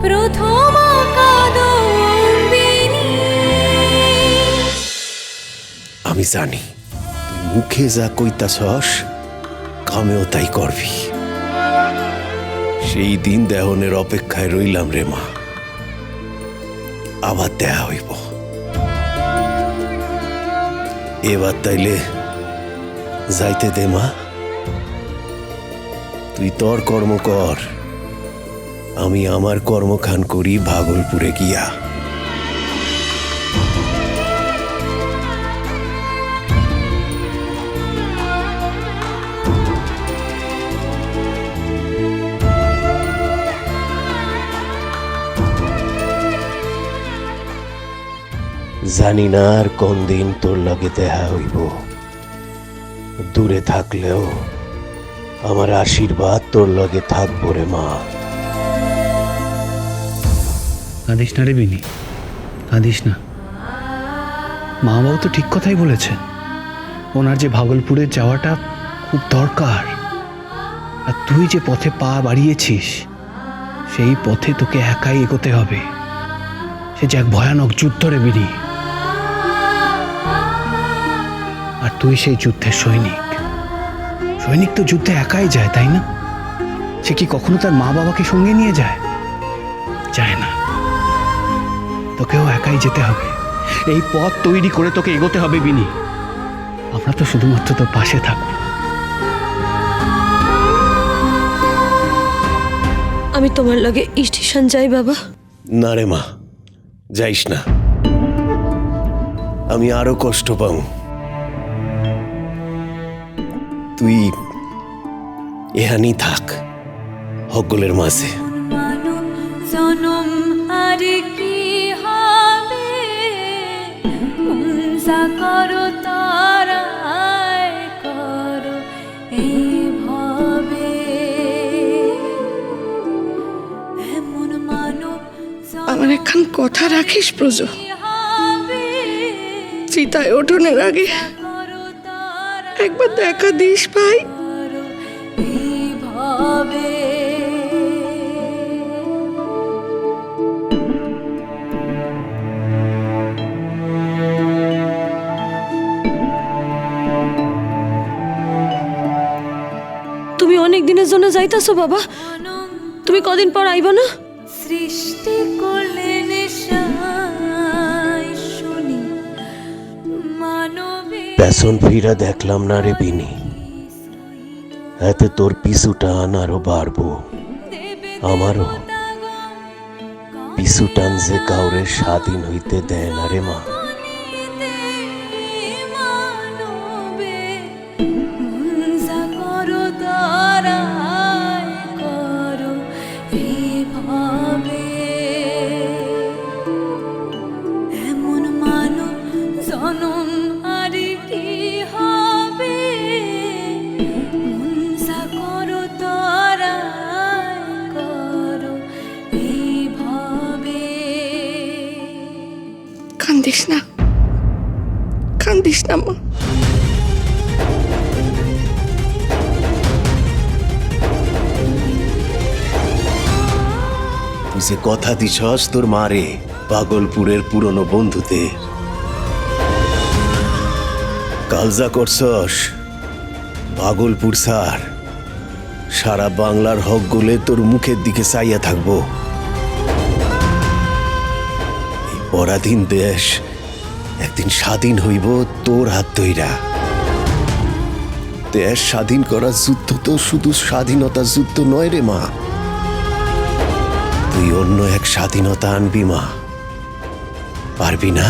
প্রথম কাদম্বিনী। আমি জানি তুই মুখে যা কইতাছস কামেও তাই করবি। সেই দিন দেহনের অপেক্ষায় রইলাম রে মা, আবার দেয়া হইব। এবার তাইলে যাইতে দে মা, তুই তোর কর্ম কর, আমি আমার কর্মখান করি ভাগলপুরে গিয়া। জানি না আর কোন দিন তোর লগে দেখা হইব, দূরে থাকলেও আমার আশীর্বাদ তোর লগে থাকবো রে মা। কাঁদিস না রে বিনি, কাঁদিস না। মা বাবু তো ঠিক কথাই বলেছে, ওনার যে ভাগলপুরে যাওয়াটা খুব দরকার। আর তুই যে পথে পা বাড়িয়েছিস সেই পথে তোকে একাই এগোতে হবে। সে যে এক ভয়ানক যুদ্ধ রে বিনি, আর তুই সেই যুদ্ধের সৈনিক। সৈনিক তো যুদ্ধে একাই যায়, তাই না? সে কি কখনো তার মা বাবাকে সঙ্গে নিয়ে যায়? যায় না। তোকেও একাই যেতে হবে, এই পথ তৈরি করে তোকে এগোতে হবে বিনি। আমরা তো শুধুমাত্র তোর পাশে থাকবো। আমি তোমার লগে স্টেশন যাই বাবা। না রে মা, যাইস না, আমি আরো কষ্ট পাব। তুই এখানেই থাক হকগুলের মাঝে। জনম আর কি হবে, মনসা করো তারায় করো এইভাবে। এমন মানব আমার একখান কথা রাখিস প্রজ, চিতায় ওঠনের আগে একবার দেখা দিস ভাই। এইভাবে তুমি অনেক দিনের জন্য যাইতাছো বাবা, তুমি কদিন পর আইবা না? সৃষ্টি করলেন শুনি মানবে। পেছন ফিরা দেখলাম না রে বিনি, এতে তোর পিছুটান আরো বাড়বো। আমারও পিছুটান যে কাউরে স্বাধীন হইতে দেয় না রে মা। এমন মানব জনম আর কি হবে, মনসা করো তারা করো এইভাবে। কান্দিস না, কান্দিস না মা। তুই যে কথা দিছস তোর মারে, পাগলপুরের পুরনো বন্ধুদের, কাল যা করছস পাগলপুর স্যার, সারা বাংলার হক গোলে তোর মুখের দিকে চাইয়া থাকবো। এই পরাধীন দেশ একদিন স্বাধীন হইব তোর হাত ধইরা। দেশ স্বাধীন করার যুদ্ধ তো শুধু স্বাধীনতার যুদ্ধ নয় রে মা, তুই অন্য এক স্বাধীনতা আনবি মা, পারবি না?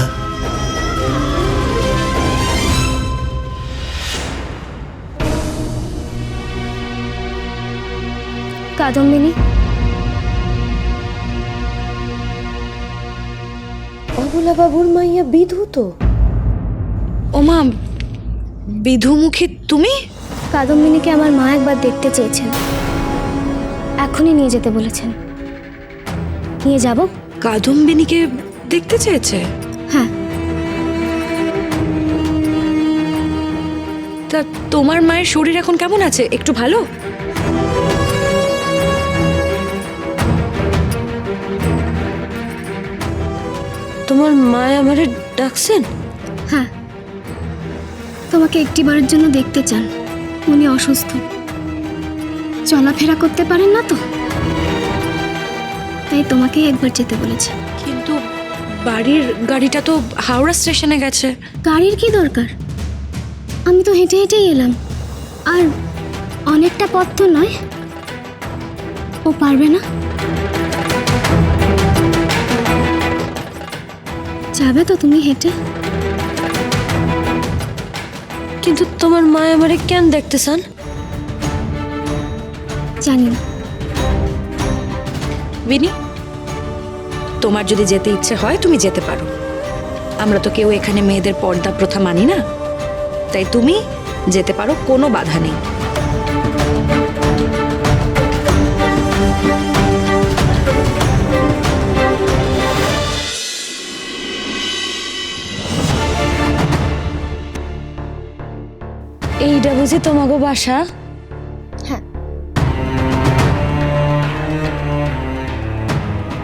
কাদম্বিনী, অবলা বাবুর মাইয়া বিধু তো। ওমা, বিধুমুখী তুমি? কাদম্বিনীকে আমার মা একবার দেখতে চেয়েছেন, এখনই নিয়ে যেতে বলেছেন। নিয়ে যাব? কাদম্বিনীকে দেখতে চেয়েছে? হ্যাঁ। তা তোমার মায়ের শরীর এখন কেমন আছে? একটু ভালো? তোমার মায় আমারে ডাকছেন? হ্যাঁ, তোমাকে একটিবারের জন্য দেখতে চান। উনি অসুস্থ, চলাফেরা করতে পারেন না তো, তাই তোমাকেই একবার যেতে বলেছে। কিন্তু বাড়ির গাড়িটা তো হাওড়া স্টেশনে গেছে। গাড়ির কি দরকার? আমি তো হেঁটে হেঁটেই এলাম, আর অনেকটা পথ তো নয়। ও পারবে না? যাবে তো তুমি হেঁটে? কিন্তু তোমার মায় আমারে কেন দেখতে চান? জানি না। বিনি, তোমার যদি যেতে ইচ্ছে হয় তুমি যেতে পারো। আমরা তো কেউ এখানে মেয়েদের পর্দা প্রথা মানি না, তাই তুমি যেতে পারো, কোনো বাধা নেই। এইটা বুঝি তোমাগো বাসা? হ্যাঁ,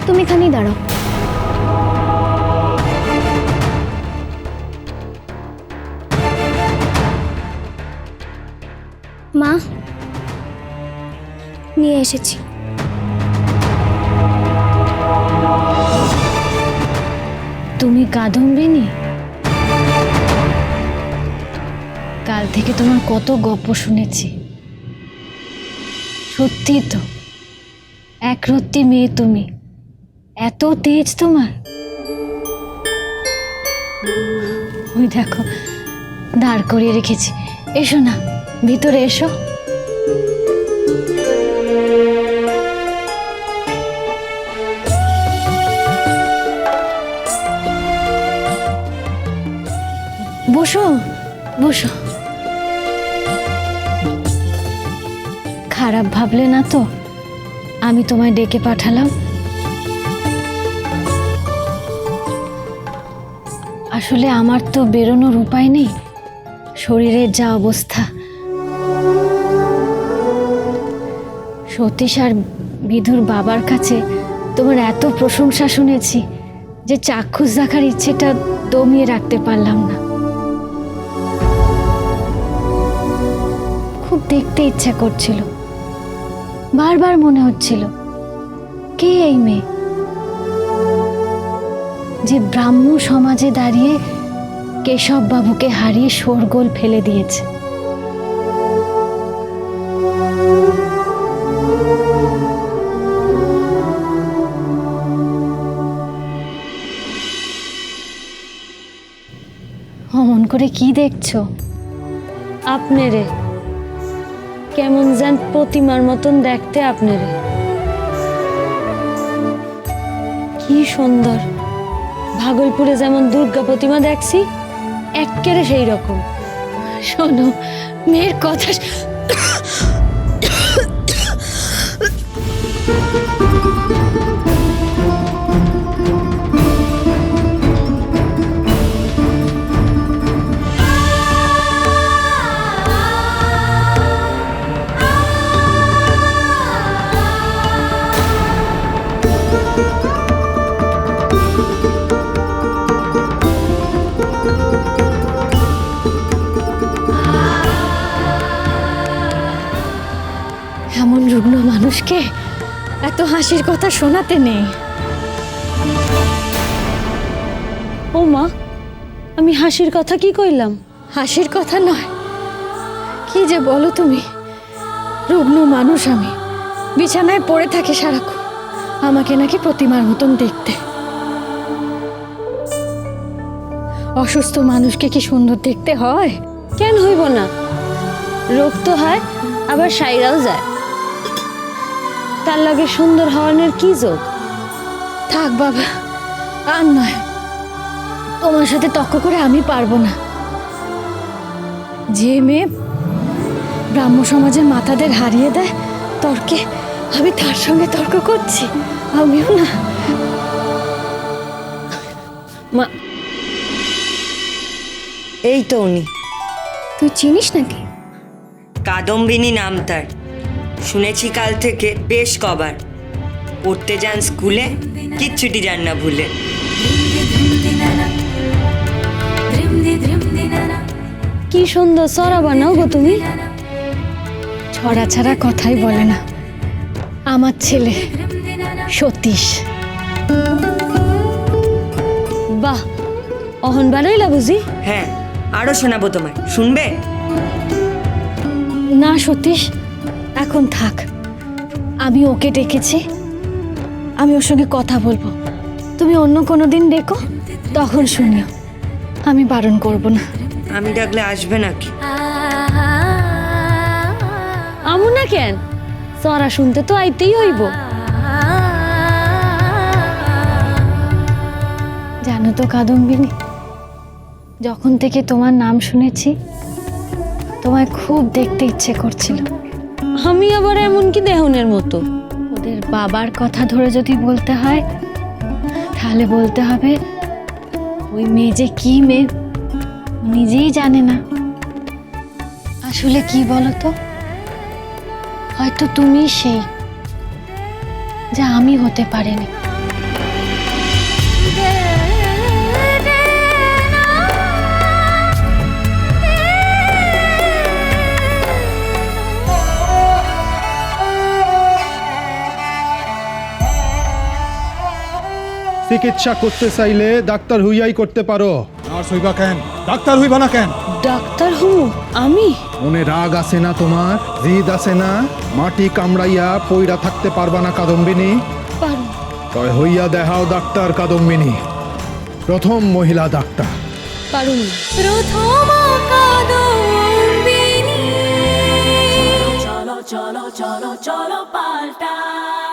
তুমি এখানেই দাঁড়াও। মা, নিয়ে এসেছি। তুমি কাদম্বিনী? কাল থেকে তোমার কত গল্প শুনেছি। সত্যি তো, একরত্তি মেয়ে তুমি, এত তেজ তোমার। ওই দেখো, দাঁড় করিয়ে রেখেছি। এসো না, ভিতরে এসো। বসো বসো। খারাপ ভাবলে না তো আমি তোমায় ডেকে পাঠালাম? আসলে আমার তো বেরোনোর উপায় নেই, শরীরের যা অবস্থা। সতীশ আর বিধুর বাবার কাছে তোমার এত প্রশংসা শুনেছি যে চাক্ষুষ দেখার ইচ্ছেটা দমিয়ে রাখতে পারলাম না। খুব দেখতে ইচ্ছা করছিল, বারবার মনে হচ্ছিল কে এই মেয়ে যে ব্রাহ্ম সমাজে দাঁড়িয়ে কেশব বাবুকে হারিয়ে শোরগোল ফেলে দিয়েছে। অমন করে কি দেখছো? আপনারে কেমন যেন প্রতিমার মতন দেখতে আপনারে। কি সুন্দর, ভাগলপুরে যেমন দুর্গা প্রতিমা দেখছি এক্কেরে সেই রকম। শোনো, মেয়ের কথা এমন রুগ্ন মানুষকে এত হাসির কথা শোনাতে নেই। ও মা, আমি হাসির কথা কি কইলাম? হাসির কথা নয়, কি যে বলো তুমি। রুগ্ন মানুষ আমি, বিছানায় পড়ে থাকি সারাক্ষণ, আমাকে নাকি প্রতিমার মতন দেখতে। অসুস্থ মানুষকে কি সুন্দর দেখতে হয়? কেন হইব না? রোগ তো হয়, আবার সাইরাও যায়। তার লাগে সুন্দর হওয়ানোর কি যোগ? থাক বাবা, আর নয়, তোমার সাথে তর্ক করে আমি পারবো না। যে মেয়ে ব্রাহ্ম সমাজের মাথাদের হারিয়ে দেয় তর্কে, আমি তার সঙ্গে তর্ক করছি? আমিও না। মা, এই তো উনি। তুই চিনিস নাকি? কাদম্বিনী নাম তার, শুনেছি কাল থেকে বেশ কবার। পড়তে যান স্কুলে, কিচ্ছুটি যান না ভুলে। কি সুন্দর ছড়া বানাও গো তুমি। ছড়া ছাড়া কথাই বলে না আমার ছেলে সতীশ। বাহ, অহন বানাইলা বুঝি? হ্যাঁ, আরো শোনাবো তোমায়, শুনবে? না সতীশ, এখন থাক। আমি ওকে ডেকেছি, আমি ওর সঙ্গে কথা বলবো। তুমি অন্য কোনো দিন ডেকো, তখন শুনিও, আমি বারণ করব না। আমি ডাকলে আসবে নাকি? আমু না কেন, সরা শুনতে তো আইতেই হইব। জানো তো কাদম্বিনী, যখন থেকে তোমার নাম শুনেছি তোমায় খুব দেখতে ইচ্ছে করছিল। আমি আবার এমন কি দেহনের মতো? ওদের বাবার কথা ধরে যদি বলতে হয় তাহলে বলতে হবে ওই মেয়ে যে কি মেয়ে নিজেই জানে না। আসলে কি বলো তো, হয়তো তুমি সেই যা আমি হতে পারিনি। চিকিৎসা করতে চাইলে ডাক্তার হইয়াই করতে পারো। নার্স হইবা কেন, ডাক্তার হইবা না কেন? ডাক্তার হুম আমি? মনে রাগ আছে না তোমার, জিদ আছে না? মাটি কামড়াইয়া পইরা থাকতে পারবা না কাদম্বিনী? পারো। তয় হইয়া দেখাও ডাক্তার কাদম্বিনী, প্রথম মহিলা ডাক্তার। পারুন। প্রথম কাদম্বিনী। চলো চলো চলো চলো পাল্টাই।